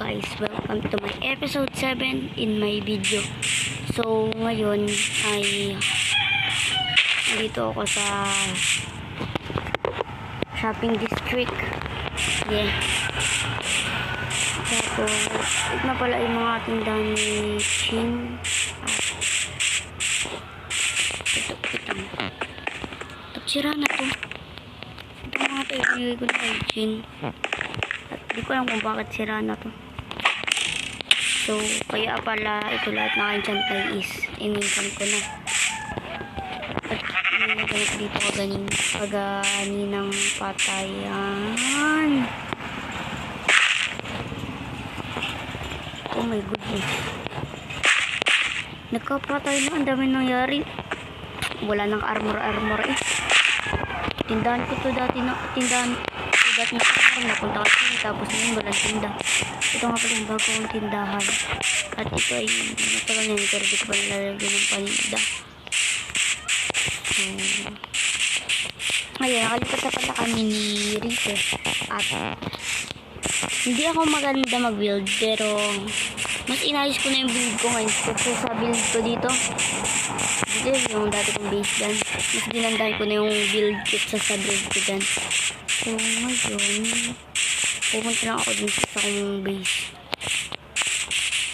guys, welcome to my episode 7 in my video. So ngayon ay dito ako sa shopping district. Yeah. Tapos ito na pala yung mga tindahan ni Chin. Sira na to. Ito mga ito ibigay ko na kay Chin. At di ko alam kung bakit sira na to. So kaya pala ito lahat na kanchantay is ininsan ko na. At ganit dito ko paganinang patayan. Oh my goodness. Nagkapatay na, ang dami nangyari. Wala nang armor eh. Tindahan ko to dati na napunta ko sila, tapos ngayon walang tinda. Ito nga pala yung bagong tindahan. At ito ay matagal na yung pero di ko pa nilalagyan ng paninda. So ayun, nakalipat na pala kami ni Rico. At hindi ako maganda mag-build, pero mas inayos ko na yung build ko ngayon. So sa build ko dito yung dati kong base dyan, mas dinandahan ko na yung build kit sa build ko dyan. So ngayon pupunta lang ako dun sa isa kong base.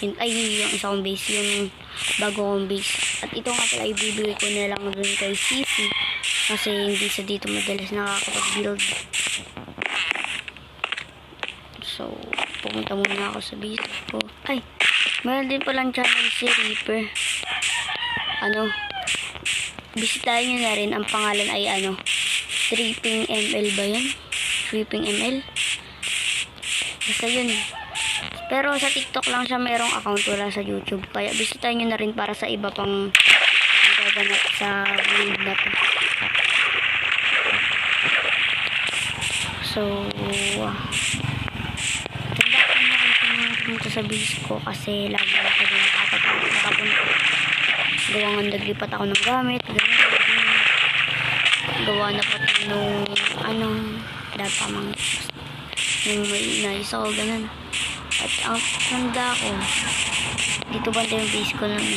Yung isa kong base, yung bago kong base. At ito nga pala ibibigay ko na lang dun kay Sisi kasi hindi sa dito madalas nakakapag-build. So pupunta muna ako sa base ko. Ay, mayroon din palang channel si Reaper. Bisitahin nyo na rin. Ang pangalan ay Tripping ML ba yun? Tripping ML? Basta yun. Pero sa TikTok lang siya merong account, wala sa YouTube. Kaya bisitahin nyo na rin para sa iba pang gaganap sa world na to. So tanda ko na rin pumunta sa base ko kasi lagi ako din nakapunta. Gawang naglipat ako ng gamit, ganun. Gawa na pati nung data mga yung may inayos ako, ganun. At ang tanda ko dito banda yung base ko nun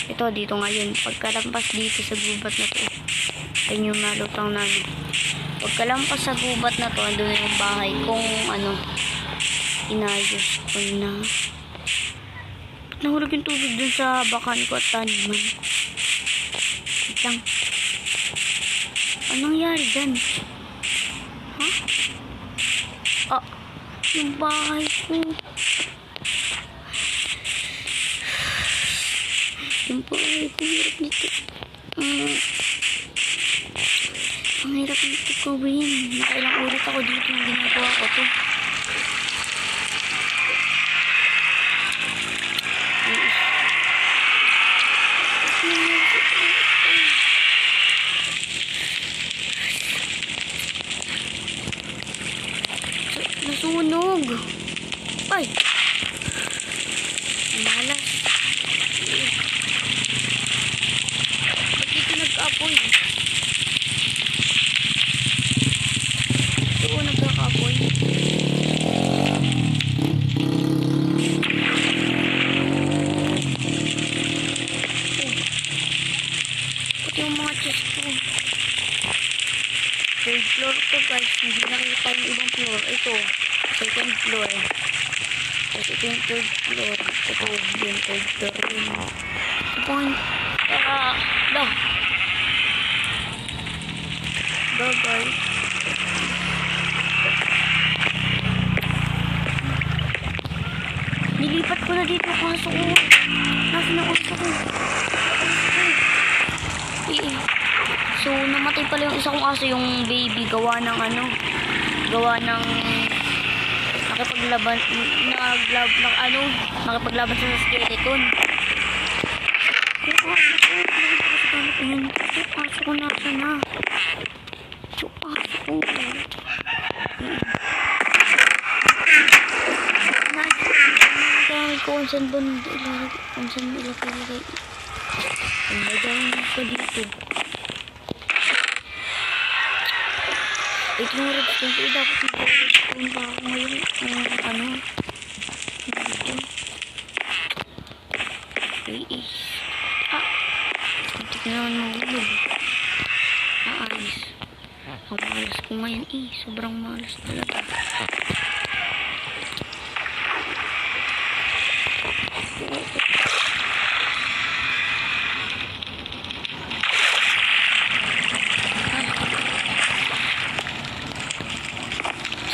ito dito ngayon. Pagkalampas dito sa gubat na to, ayun yung nalutang namin. Pagkalampas sa gubat na to, andun na yung bahay kung inayos ko na. Nahulog yung tubig dun sa bakan ko at taniman. Wait lang. Anong nangyari dyan? Ha? Yung bahay ko. Yung bahay ko, hirap nito. Ang hirap nito gawin. Nakailang ulit ako dito yung ginagawa ko to. Nasunog. Ay. Malas. Ba't dito nag-apoy? Ito nagkaka-apoy. Pati yung mga chest ko. Third floor to guys. Hindi nakita yung ibang floor. Ito. Second floor. Tapos ito yung third floor. Ito yung third floor. Ito yung guys. Nilipat ko na dito kaso nasa uso ko. So namatay pala yung isa kong aso, yung baby, gawa ng nakipaglaban sa skeleton. Yung aso ko nasa na. Yung aso ko. Kung saan ba ilagay. Ang madami pa dito. Ito yung redstone ko. Dapat mag-redstone pa ako ngayon. Ano? Dito. Okay. Hindi ko naman mahulog. Ayos. Ang malas ko ngayon sobrang malas talaga.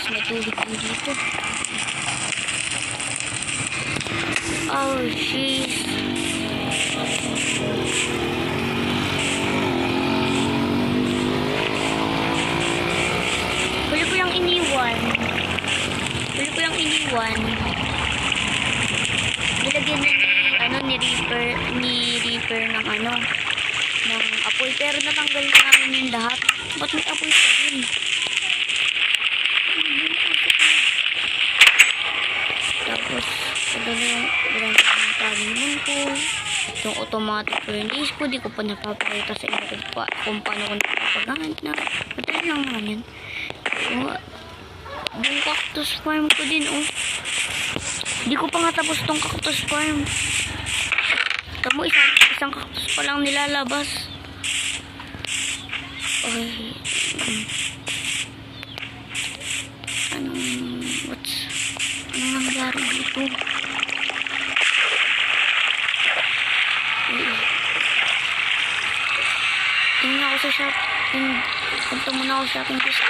May tubig din dito. Oh, jeez. Huli ko yung iniwan. Nilagyan na ni Reaper ng ng apoy. Pero natanggal na namin yung lahat. Ba't may apoy pa din? Tapos, ito na yung tagin ko. Itong automatic furnace ko. Di ko pa napapakita sa inyo kung paano ko napapagamit na. Madali lang naman yun. Yung cactus farm ko din, Di ko pa nga tapos tong cactus farm. Tamo, isang cactus pa lang nilalabas. Okay. Anong nangyari dito? Tingnan ako sa shop. Punta muna ako sa shopping list.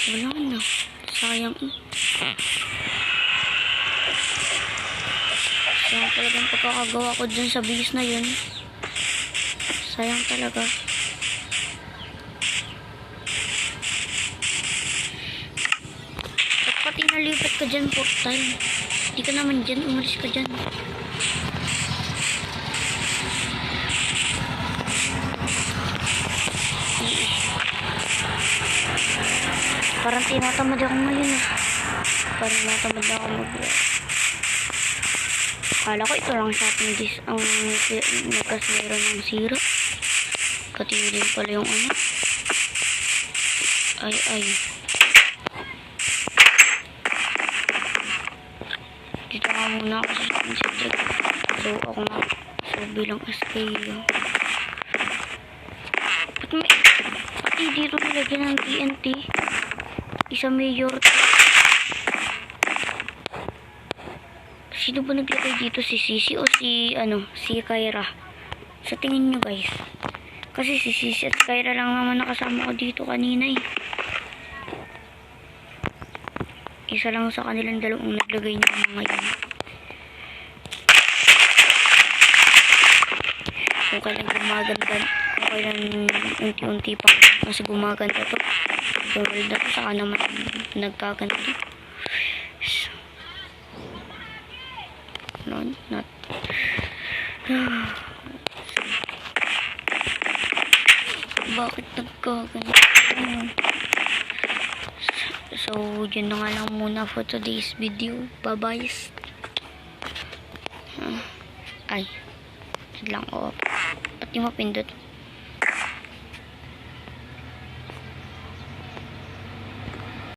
Wala na. Sayang Sayang talaga ang pagkakagawa ko dyan sa base na yun. Sayang talaga. At pati nalipat ka dyan, portal. Hindi ka naman dyan. Umalis ka dyan. Parang tinatamad ako ngayon Parang tinatamad ako Kala ko ito lang shopping list ang nagkasira ng sira. Pati din pala yung Ay. Dito nga muna ako sa subject. So ako nga. So bilang SK Pati dito nilagyan ng TNT. Isa mayor. Sino ba naglagay dito? Si Sisi o si Kyra? Sa tingin nyo guys. Kasi si Sisi at Kyra lang naman nakasama ko dito kanina Isa lang sa kanilang dalawang naglagay ng mga yun. Kung kailan gumaganda, kung kailan unti-unti pa mas gumaganda to. World na to, saka naman nagkaganda. No, not. Bakit nagkaganda? So, yun na nga lang muna for today's video. Bye-bye. Ay. Lang, pati mapindot.